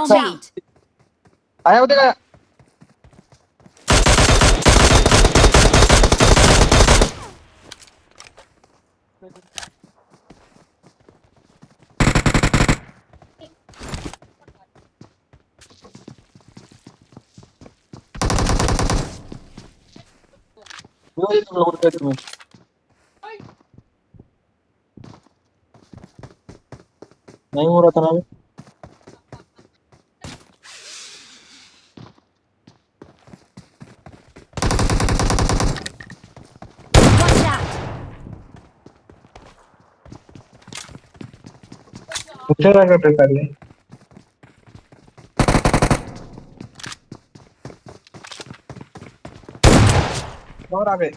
Watch out! आया वो देखा वो ये तुम लोग करते हो नहीं हो रहा था ना Watch out! पूछा रहा करते पहले और आगे